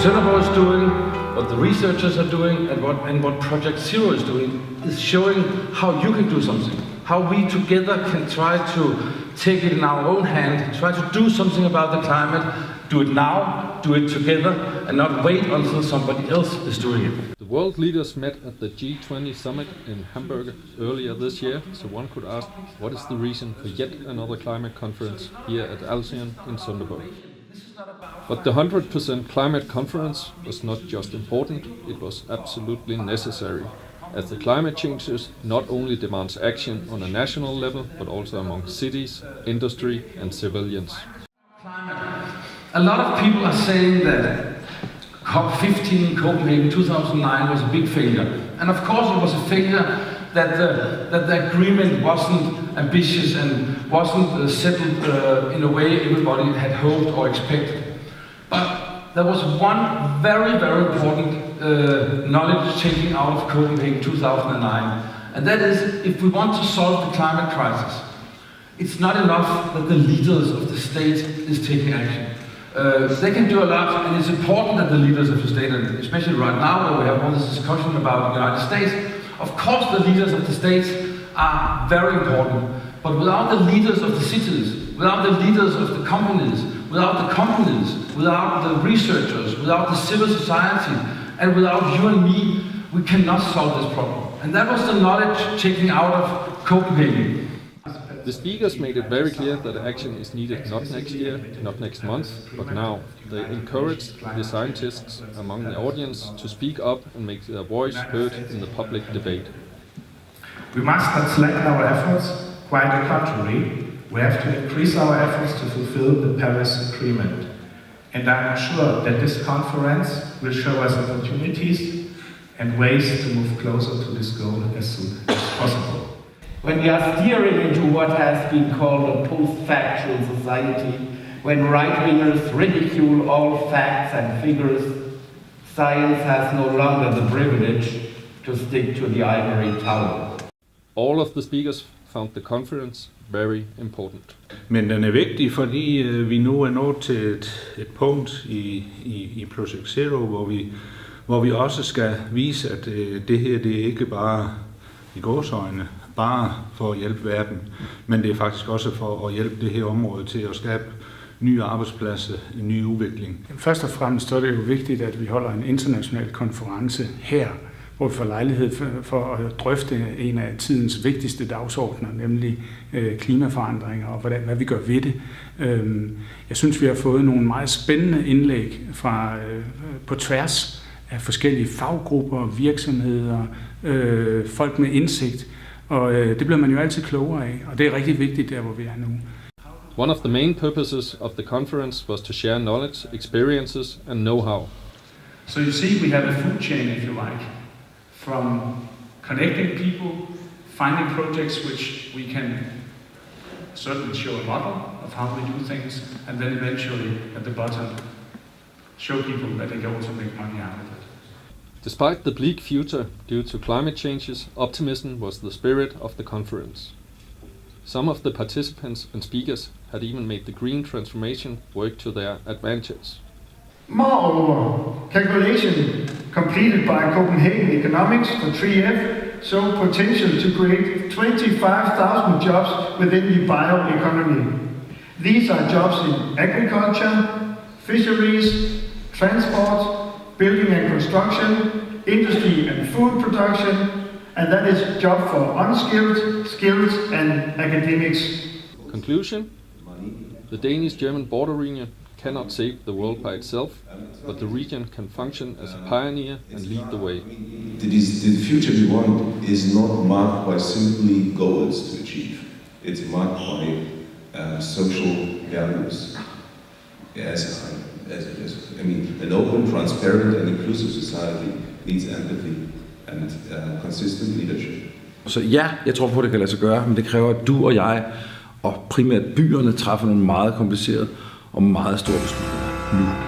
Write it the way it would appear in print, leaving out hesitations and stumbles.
Sønderborg is doing, what the researchers are doing, and what Project Zero is doing is showing how you can do something. How we together can try to take it in our own hand, try to do something about the climate, do it now, do it together, and not wait until somebody else is doing it. The world leaders met at the G20 summit in Hamburg earlier this year, so one could ask, what is the reason for yet another climate conference here at Alcyon in Sønderborg? But the 100% climate conference was not just important, it was absolutely necessary, as the climate changes not only demands action on a national level, but also among cities, industry and civilians. A lot of people are saying that COP15 in Copenhagen 2009 was a big failure. And of course it was a failure that the agreement wasn't ambitious and wasn't settled in a way everybody had hoped or expected. But there was one very, very important knowledge taken out of Copenhagen 2009. And that is, if we want to solve the climate crisis, it's not enough that the leaders of the state is taking action. They can do a lot, and it's important that the leaders of the state, and especially right now where we have all this discussion about the United States, of course the leaders of the states are very important, but without the leaders of the cities, without the leaders of the companies, without the researchers, without the civil society, and without you and me, we cannot solve this problem. And that was the knowledge taken out of Copenhagen. The speakers made it very clear that action is needed not next year, not next month, but now. They encouraged the scientists among the audience to speak up and make their voice heard in the public debate. We must not slacken our efforts, quite the contrary. We have to increase our efforts to fulfill the Paris Agreement. And I'm sure that this conference will show us opportunities and ways to move closer to this goal as soon as possible. When we are steering into what has been called a post-factual society, when right-wingers ridicule all facts and figures, science has no longer the privilege to stick to the ivory tower. All of the speakers found the conference very important. Men den er vigtig, fordi vi nu er nået til et punkt i Project Zero, hvor vi også skal vise, at det her det er ikke bare i gåseøjne, bare for at hjælpe verden, men det er faktisk også for at hjælpe det her område til at skabe nye arbejdspladser, en ny udvikling. Først og fremmest er det jo vigtigt, at vi holder en international konference her, hvor vi får lejlighed for at drøfte en af tidens vigtigste dagsordner, nemlig klimaforandringer og hvad vi gør ved det. Jeg synes, vi har fået nogle meget spændende indlæg på tværs af forskellige faggrupper, virksomheder, folk med indsigt, og det bliver man jo altid klogere af, og det er rigtig vigtigt der, hvor vi er nu. One of the main purposes of the conference was to share knowledge, experiences and know-how. So you see, we have a food chain, if you like, from connecting people, finding projects which we can certainly show a model of how we do things, and then eventually at the bottom show people that they can also make money out of it. Despite the bleak future due to climate changes, optimism was the spirit of the conference. Some of the participants and speakers had even made the green transformation work to their advantage. Moreover, calculation completed by Copenhagen Economics for 3F show potential to create 25,000 jobs within the bioeconomy. These are jobs in agriculture, fisheries, transport, building and construction, industry and food production, and that is job for unskilled, skilled and academics. Conclusion: the Danish-German border region cannot save the world by itself, but the region can function as a pioneer and lead the way. The future we want is not marked by simply goals to achieve. It's marked by social values. I mean, an open, transparent and inclusive society needs empathy and consistent leadership. Så ja, jeg tror på, at det kan lade sig gøre, men det kræver, at du og jeg, og primært byerne, træffer nogle meget komplicerede og meget store beslutninger nu.